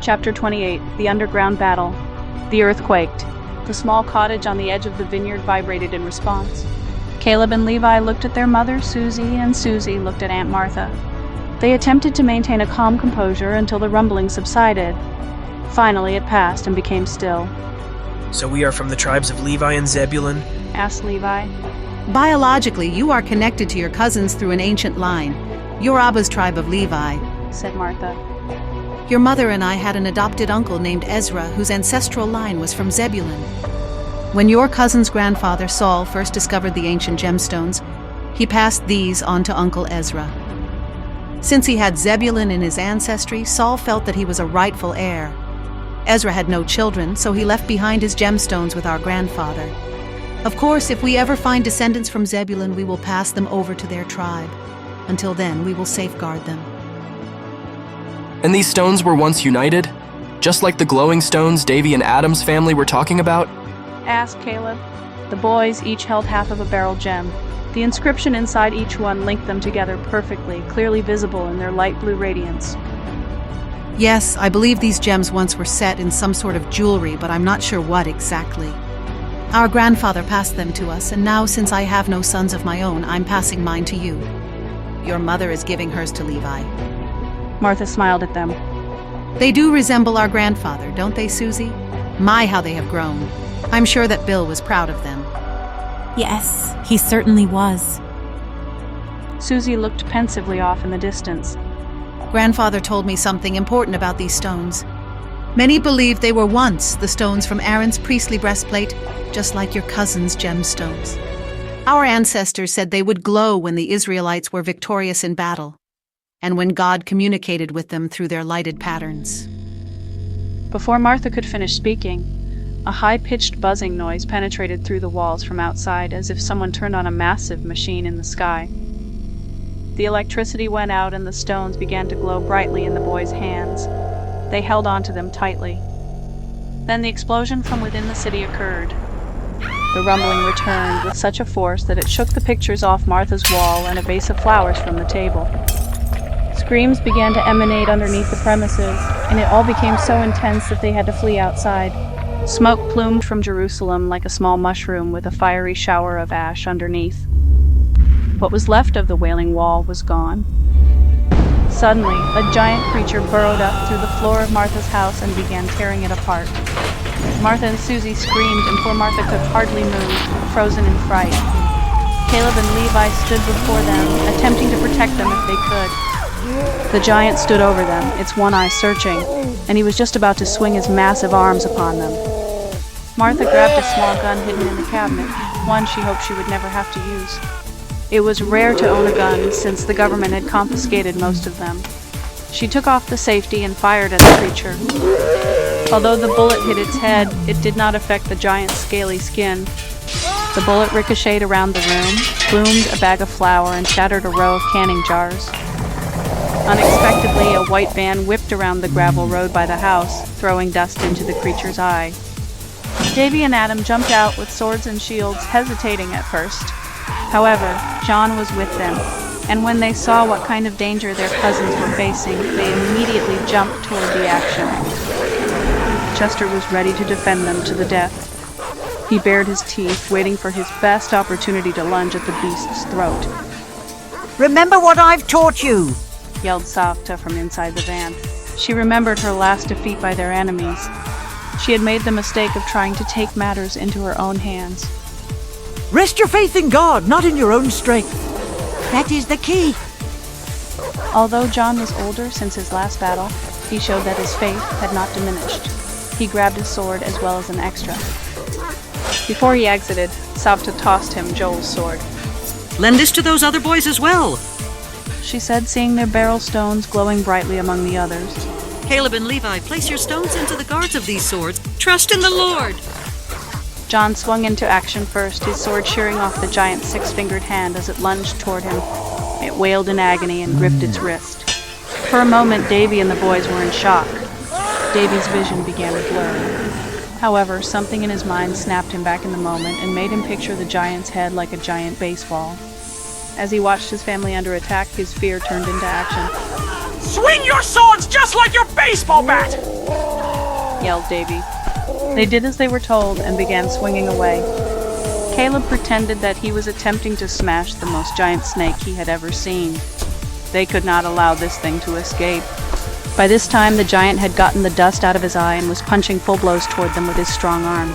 Chapter 28, The Underground Battle. The earth quaked. The small cottage on the edge of the vineyard vibrated in response. Caleb and Levi looked at their mother, Susie, and Susie looked at Aunt Martha. They attempted to maintain a calm composure until the rumbling subsided. Finally, it passed and became still. So we are from the tribes of Levi and Zebulun? Asked Levi. Biologically, you are connected to your cousins through an ancient line. You're Abba's tribe of Levi, said Martha. Your mother and I had an adopted uncle named Ezra whose ancestral line was from Zebulun. When your cousin's grandfather, Saul, first discovered the ancient gemstones, he passed these on to Uncle Ezra. Since he had Zebulun in his ancestry, Saul felt that he was a rightful heir. Ezra had no children, so he left behind his gemstones with our grandfather. Of course, if we ever find descendants from Zebulun, we will pass them over to their tribe. Until then, we will safeguard them. And these stones were once united? Just like the glowing stones Davy and Adam's family were talking about? Asked Caleb. The boys each held half of a beryl gem. The inscription inside each one linked them together perfectly, clearly visible in their light blue radiance. Yes, I believe these gems once were set in some sort of jewelry, but I'm not sure what exactly. Our grandfather passed them to us, and now since I have no sons of my own, I'm passing mine to you. Your mother is giving hers to Levi. Martha smiled at them. They do resemble our grandfather, don't they, Susie? My, how they have grown. I'm sure that Bill was proud of them. Yes, he certainly was. Susie looked pensively off in the distance. Grandfather told me something important about these stones. Many believe they were once the stones from Aaron's priestly breastplate, just like your cousin's gemstones. Our ancestors said they would glow when the Israelites were victorious in battle, and when God communicated with them through their lighted patterns. Before Martha could finish speaking, a high-pitched buzzing noise penetrated through the walls from outside, as if someone turned on a massive machine in the sky. The electricity went out and the stones began to glow brightly in the boys' hands. They held onto them tightly. Then the explosion from within the city occurred. The rumbling returned with such a force that it shook the pictures off Martha's wall and a vase of flowers from the table. Screams began to emanate underneath the premises, and it all became so intense that they had to flee outside. Smoke plumed from Jerusalem like a small mushroom with a fiery shower of ash underneath. What was left of the wailing wall was gone. Suddenly, a giant creature burrowed up through the floor of Martha's house and began tearing it apart. Martha and Susie screamed, and poor Martha could hardly move, frozen in fright. Caleb and Levi stood before them, attempting to protect them if they could. The giant stood over them, its one eye searching, and he was just about to swing his massive arms upon them. Martha grabbed a small gun hidden in the cabinet, one she hoped she would never have to use. It was rare to own a gun, since the government had confiscated most of them. She took off the safety and fired at the creature. Although the bullet hit its head, it did not affect the giant's scaly skin. The bullet ricocheted around the room, boomed a bag of flour, and shattered a row of canning jars. Unexpectedly, a white van whipped around the gravel road by the house, throwing dust into the creature's eye. Davy and Adam jumped out with swords and shields, hesitating at first. However, John was with them, and when they saw what kind of danger their cousins were facing, they immediately jumped toward the action. Chester was ready to defend them to the death. He bared his teeth, waiting for his best opportunity to lunge at the beast's throat. Remember what I've taught you, yelled Savta from inside the van. She remembered her last defeat by their enemies. She had made the mistake of trying to take matters into her own hands. Rest your faith in God, not in your own strength. That is the key. Although John was older since his last battle, he showed that his faith had not diminished. He grabbed his sword as well as an extra. Before he exited, Savta tossed him Joel's sword. Lend this to those other boys as well, she said, seeing their beryl stones glowing brightly among the others. Caleb and Levi, place your stones into the guards of these swords. Trust in the Lord. John swung into action first, his sword shearing off the giant's six-fingered hand as it lunged toward him. It wailed in agony and gripped its wrist. For a moment, Davy and the boys were in shock. Davy's vision began to blur. However, something in his mind snapped him back in the moment and made him picture the giant's head like a giant baseball. As he watched his family under attack, his fear turned into action. Swing your swords just like your baseball bat! Yelled Davy. They did as they were told and began swinging away. Caleb pretended that he was attempting to smash the most giant snake he had ever seen. They could not allow this thing to escape. By this time, the giant had gotten the dust out of his eye and was punching full blows toward them with his strong arm.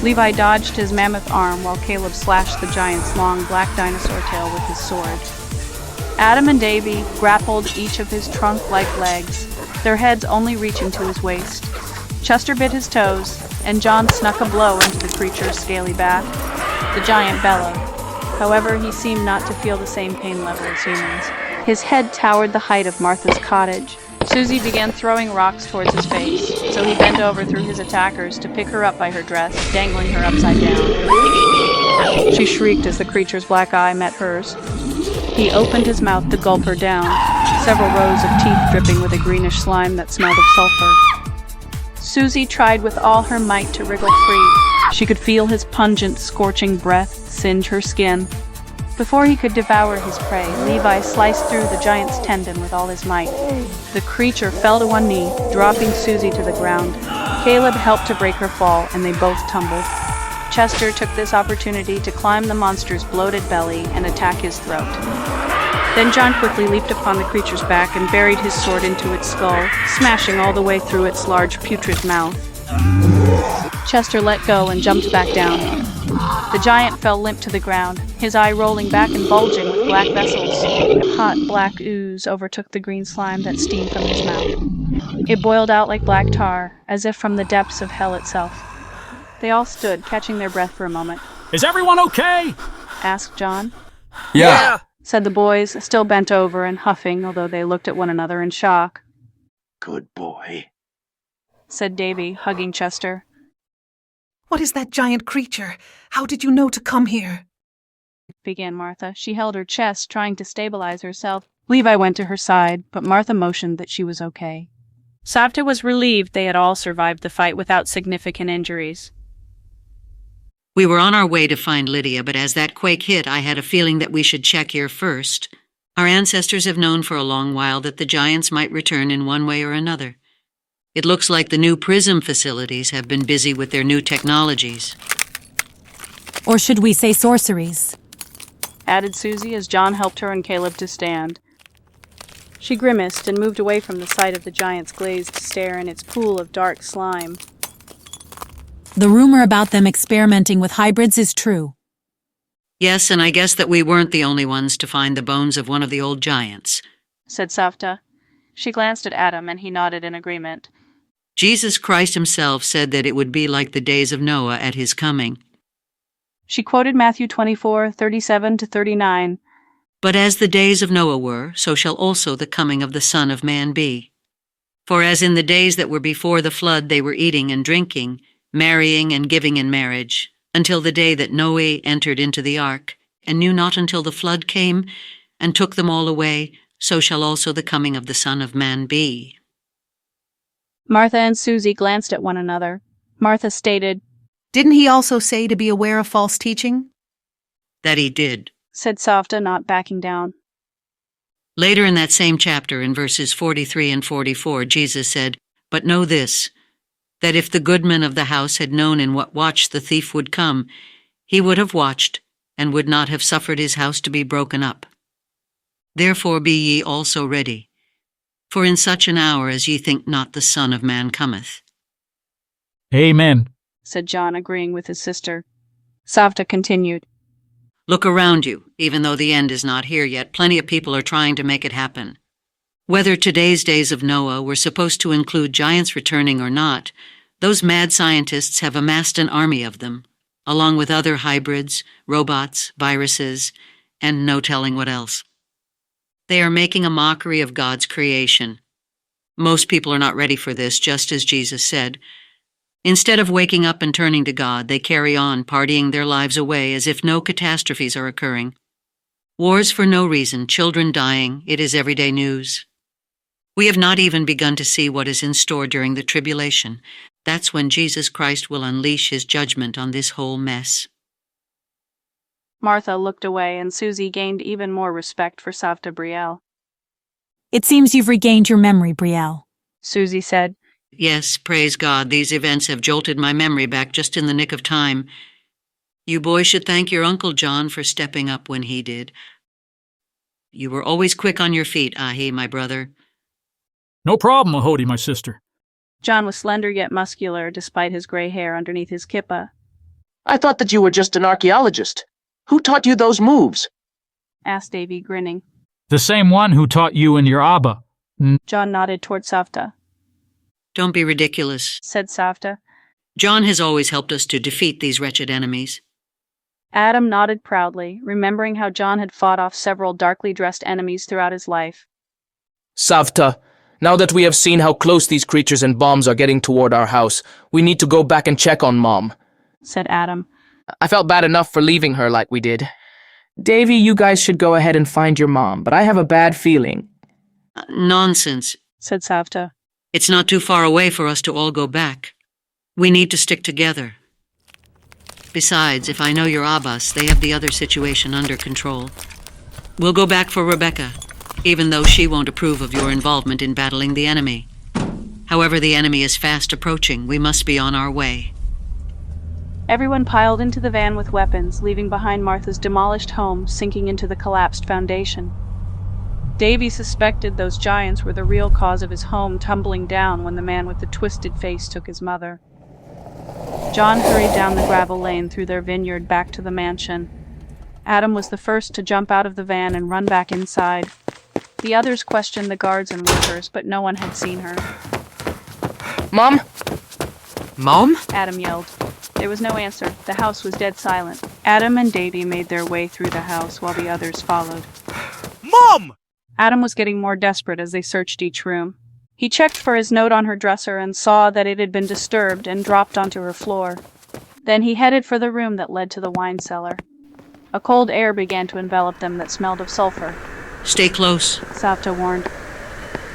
Levi dodged his mammoth arm while Caleb slashed the giant's long black dinosaur tail with his sword. Adam and Davy grappled each of his trunk-like legs, their heads only reaching to his waist. Chester bit his toes, and John snuck a blow into the creature's scaly back. The giant bellowed. However, he seemed not to feel the same pain level as humans. His head towered the height of Martha's cottage. Susie began throwing rocks towards his face, so he bent over through his attackers to pick her up by her dress, dangling her upside down. She shrieked as the creature's black eye met hers. He opened his mouth to gulp her down, several rows of teeth dripping with a greenish slime that smelled of sulfur. Susie tried with all her might to wriggle free. She could feel his pungent, scorching breath singe her skin. Before he could devour his prey, Levi sliced through the giant's tendon with all his might. The creature fell to one knee, dropping Susie to the ground. Caleb helped to break her fall, and they both tumbled. Chester took this opportunity to climb the monster's bloated belly and attack his throat. Then John quickly leaped upon the creature's back and buried his sword into its skull, smashing all the way through its large putrid mouth. Chester let go and jumped back down. The giant fell limp to the ground, his eye rolling back and bulging with black vessels. Hot black ooze overtook the green slime that steamed from his mouth. It boiled out like black tar, as if from the depths of hell itself. They all stood, catching their breath for a moment. Is everyone okay? Asked John. Yeah, Said the boys, still bent over and huffing, although they looked at one another in shock. Good boy, Said Davy, hugging Chester. What is that giant creature? How did you know to come here? Began Martha. She held her chest, trying to stabilize herself. Levi went to her side, but Martha motioned that she was okay. Savta was relieved they had all survived the fight without significant injuries. We were on our way to find Lydia, but as that quake hit, I had a feeling that we should check here first. Our ancestors have known for a long while that the giants might return in one way or another. It looks like the new PRISM facilities have been busy with their new technologies. Or should we say sorceries? Added Susie as John helped her and Caleb to stand. She grimaced and moved away from the sight of the giant's glazed stare and its pool of dark slime. The rumor about them experimenting with hybrids is true. Yes, and I guess that we weren't the only ones to find the bones of one of the old giants, Said Savta. She glanced at Adam and he nodded in agreement. Jesus Christ himself said that it would be like the days of Noah at his coming. She quoted Matthew 24:37-39. But as the days of Noah were, so shall also the coming of the Son of Man be. For as in the days that were before the flood they were eating and drinking, marrying and giving in marriage, until the day that Noah entered into the ark, and knew not until the flood came, and took them all away, so shall also the coming of the Son of Man be. Martha and Susie glanced at one another. Martha stated, Didn't he also say to be aware of false teaching? That he did. Said Savta, not backing down. Later in that same chapter, in verses 43 and 44, Jesus said, But know this, that if the goodman of the house had known in what watch the thief would come, he would have watched, and would not have suffered his house to be broken up. Therefore be ye also ready, for in such an hour as ye think not the Son of Man cometh. Amen, Said John, agreeing with his sister. Savta continued. Look around you, even though the end is not here yet, plenty of people are trying to make it happen. Whether today's days of Noah were supposed to include giants returning or not, those mad scientists have amassed an army of them, along with other hybrids, robots, viruses, and no telling what else. They are making a mockery of God's creation. Most people are not ready for this, just as Jesus said. Instead of waking up and turning to God, they carry on partying their lives away as if no catastrophes are occurring. Wars for no reason, children dying, it is everyday news. We have not even begun to see what is in store during the tribulation. That's when Jesus Christ will unleash his judgment on this whole mess. Martha looked away, and Susie gained even more respect for Savta Brielle. It seems you've regained your memory, Brielle, Susie said. Yes, praise God, these events have jolted my memory back just in the nick of time. You boys should thank your Uncle John for stepping up when he did. You were always quick on your feet, Ahi, my brother. No problem, Ahodi, my sister. John was slender yet muscular, despite his gray hair underneath his kippa. I thought that you were just an archaeologist. Who taught you those moves? Asked Davy, grinning. The same one who taught you and your Abba. John nodded toward Savta. Don't be ridiculous, said Savta. John has always helped us to defeat these wretched enemies. Adam nodded proudly, remembering how John had fought off several darkly dressed enemies throughout his life. Savta, now that we have seen how close these creatures and bombs are getting toward our house, we need to go back and check on Mom, said Adam. I felt bad enough for leaving her like we did. Davy, you guys should go ahead and find your mom, but I have a bad feeling. Nonsense, said Savta. It's not too far away for us to all go back. We need to stick together. Besides, if I know your Abbas, they have the other situation under control. We'll go back for Rebecca, even though she won't approve of your involvement in battling the enemy. However, the enemy is fast approaching. We must be on our way. Everyone piled into the van with weapons, leaving behind Martha's demolished home, sinking into the collapsed foundation. Davy suspected those giants were the real cause of his home tumbling down when the man with the twisted face took his mother. John hurried down the gravel lane through their vineyard back to the mansion. Adam was the first to jump out of the van and run back inside. The others questioned the guards and workers, but no one had seen her. Mom? Mom? Adam yelled. There was no answer. The house was dead silent. Adam and Davy made their way through the house while the others followed. Mom! Adam was getting more desperate as they searched each room. He checked for his note on her dresser and saw that it had been disturbed and dropped onto her floor. Then he headed for the room that led to the wine cellar. A cold air began to envelop them that smelled of sulfur. Stay close, Savta warned.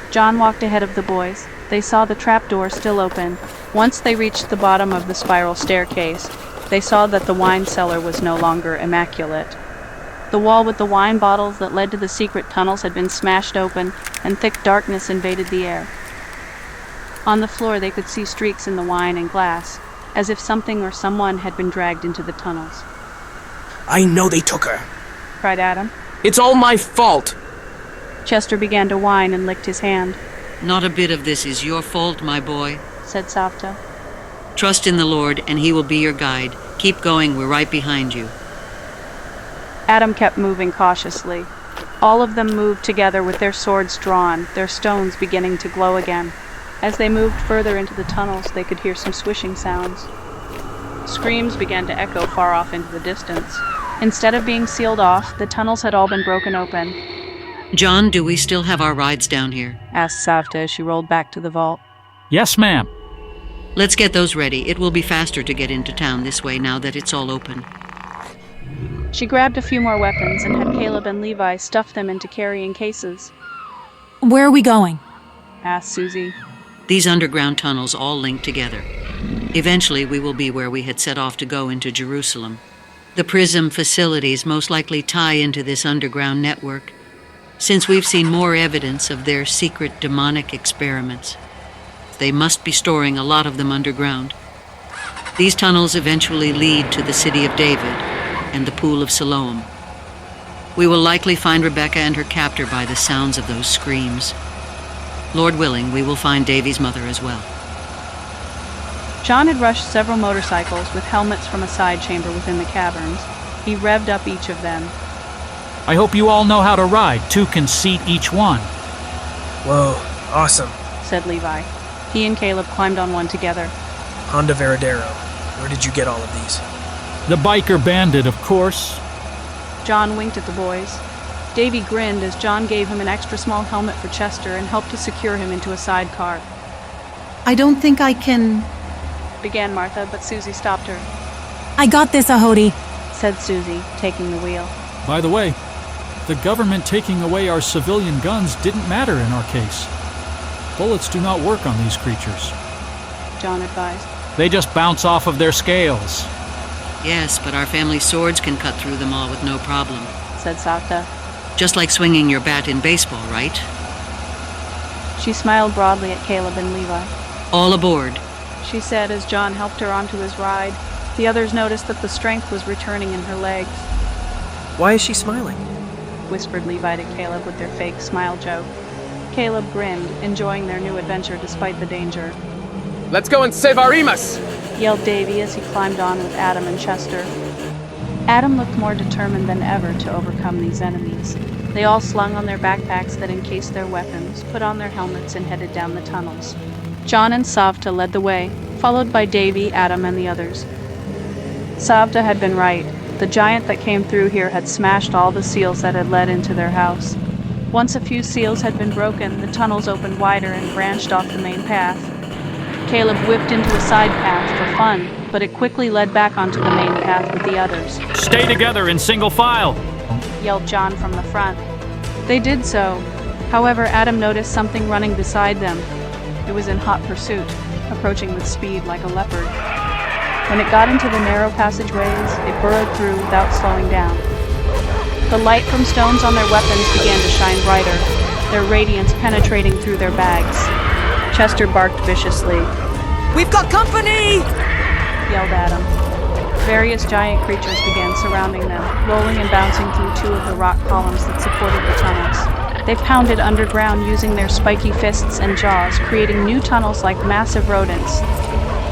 John walked ahead of the boys. They saw the trapdoor still open. Once they reached the bottom of the spiral staircase, they saw that the wine cellar was no longer immaculate. The wall with the wine bottles that led to the secret tunnels had been smashed open, and thick darkness invaded the air. On the floor they could see streaks in the wine and glass, as if something or someone had been dragged into the tunnels. I know they took her, cried Adam. It's all my fault. Chester began to whine and licked his hand. Not a bit of this is your fault, my boy, said Savta. Trust in the Lord, and He will be your guide. Keep going, we're right behind you. Adam kept moving cautiously. All of them moved together with their swords drawn, their stones beginning to glow again. As they moved further into the tunnels, they could hear some swishing sounds. Screams began to echo far off into the distance. Instead of being sealed off, the tunnels had all been broken open. John, do we still have our rides down here? Asked Savta as she rolled back to the vault. Yes, ma'am. Let's get those ready. It will be faster to get into town this way now that it's all open. She grabbed a few more weapons and had Caleb and Levi stuff them into carrying cases. Where are we going? Asked Susie. These underground tunnels all link together. Eventually, we will be where we had set off to go into Jerusalem. The Prism facilities most likely tie into this underground network, since we've seen more evidence of their secret demonic experiments. They must be storing a lot of them underground. These tunnels eventually lead to the city of David and the Pool of Siloam. We will likely find Rebecca and her captor by the sounds of those screams. Lord willing, we will find Davy's mother as well. John had rushed several motorcycles with helmets from a side chamber within the caverns. He revved up each of them. I hope you all know how to ride. 2 can seat each one. Whoa, awesome. Said Levi. He and Caleb climbed on one together. Honda Veradero. Where did you get all of these? The biker bandit, of course. John winked at the boys. Davy grinned as John gave him an extra small helmet for Chester and helped to secure him into a sidecar. I don't think I can... began Martha, but Susie stopped her. I got this, Ahodi, said Susie, taking the wheel. By the way, the government taking away our civilian guns didn't matter in our case. Bullets do not work on these creatures. John advised. They just bounce off of their scales. Yes, but our family swords can cut through them all with no problem, said Savta. just like swinging your bat in baseball, right? She smiled broadly at Caleb and Levi. All aboard. She said as John helped her onto his ride. The others noticed that the strength was returning in her legs. Why is she smiling? Whispered Levi to Caleb with their fake smile joke. Caleb grinned, enjoying their new adventure despite the danger. Let's go and save our Remus! Yelled Davy as he climbed on with Adam and Chester. Adam looked more determined than ever to overcome these enemies. They all slung on their backpacks that encased their weapons, put on their helmets, and headed down the tunnels. John and Savta led the way, followed by Davy, Adam, and the others. Savta had been right. The giant that came through here had smashed all the seals that had led into their house. Once a few seals had been broken, the tunnels opened wider and branched off the main path. Caleb whipped into a side path for fun, but it quickly led back onto the main path with the others. Stay together in single file! Yelled John from the front. They did so. However, Adam noticed something running beside them. It was in hot pursuit, approaching with speed like a leopard. When it got into the narrow passageways, it burrowed through without slowing down. The light from stones on their weapons began to shine brighter, their radiance penetrating through their bags. Chester barked viciously. We've got company! Yelled Adam. Various giant creatures began surrounding them, rolling and bouncing through two of the rock columns that supported the tunnels. They pounded underground using their spiky fists and jaws, creating new tunnels like massive rodents.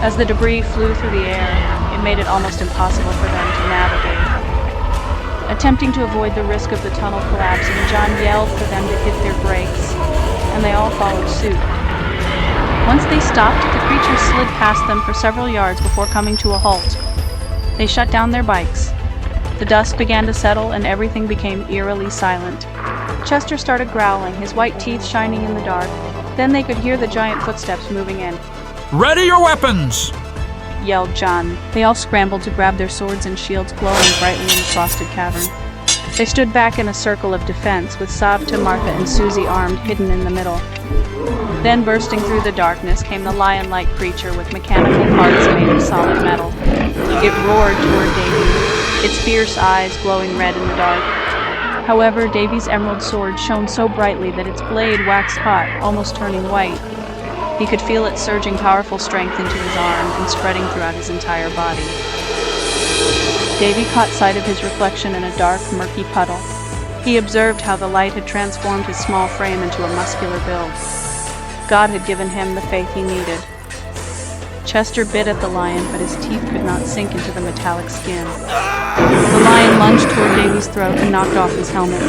As the debris flew through the air, it made it almost impossible for them to navigate. Attempting to avoid the risk of the tunnel collapsing, John yelled for them to hit their brakes, and they all followed suit. Once they stopped, the creatures slid past them for several yards before coming to a halt. They shut down their bikes. The dust began to settle and everything became eerily silent. Chester started growling, his white teeth shining in the dark. Then they could hear the giant footsteps moving in. Ready your weapons! Yelled John. They all scrambled to grab their swords and shields glowing brightly in the frosted cavern. They stood back in a circle of defense, with Savta, Martha, and Susie armed, hidden in the middle. Then bursting through the darkness came the lion-like creature with mechanical parts made of solid metal. It roared toward Davy, its fierce eyes glowing red in the dark. However, Davy's emerald sword shone so brightly that its blade waxed hot, almost turning white. He could feel it surging powerful strength into his arm and spreading throughout his entire body. Davy caught sight of his reflection in a dark, murky puddle. He observed how the light had transformed his small frame into a muscular build. God had given him the faith he needed. Chester bit at the lion, but his teeth could not sink into the metallic skin. The lion lunged toward Davy's throat and knocked off his helmet.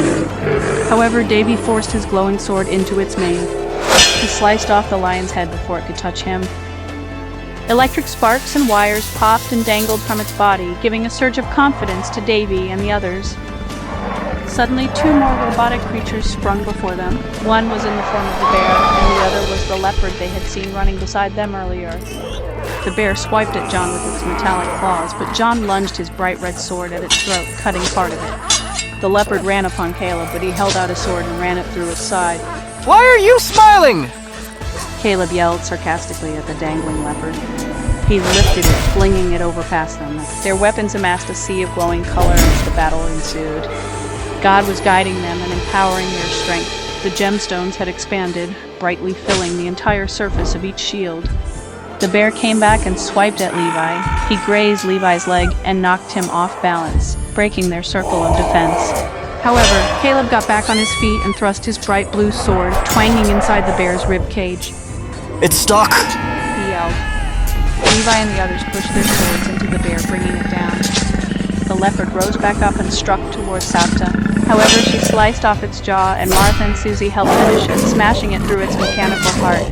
However, Davy forced his glowing sword into its mane. He sliced off the lion's head before it could touch him. Electric sparks and wires popped and dangled from its body, giving a surge of confidence to Davy and the others. Suddenly, two more robotic creatures sprung before them. One was in the form of the bear, and the other was the leopard they had seen running beside them earlier. The bear swiped at John with its metallic claws, but John lunged his bright red sword at its throat, cutting part of it. The leopard ran upon Caleb, but he held out his sword and ran it through its side. Why are you smiling? Caleb yelled sarcastically at the dangling leopard. He lifted it, flinging it over past them. Their weapons amassed a sea of glowing color as the battle ensued. God was guiding them and empowering their strength. The gemstones had expanded, brightly filling the entire surface of each shield. The bear came back and swiped at Levi. He grazed Levi's leg and knocked him off balance, breaking their circle of defense. However, Caleb got back on his feet and thrust his bright blue sword, twanging inside the bear's rib cage. It's stuck! He yelled. Levi and the others pushed their swords into the bear, bringing it down. The leopard rose back up and struck towards Savta. However, she sliced off its jaw, and Martha and Susie helped finish it, smashing it through its mechanical heart.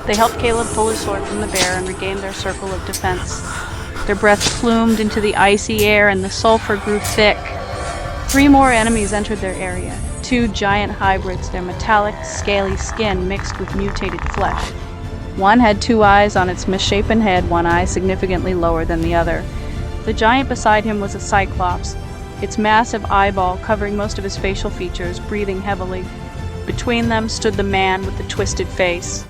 They helped Caleb pull his sword from the bear and regain their circle of defense. Their breaths plumed into the icy air, and the sulfur grew thick. 3 more enemies entered their area. 2 giant hybrids, their metallic, scaly skin mixed with mutated flesh. One had 2 eyes on its misshapen head, one eye significantly lower than the other. The giant beside him was a cyclops, its massive eyeball covering most of his facial features, breathing heavily. Between them stood the man with the twisted face.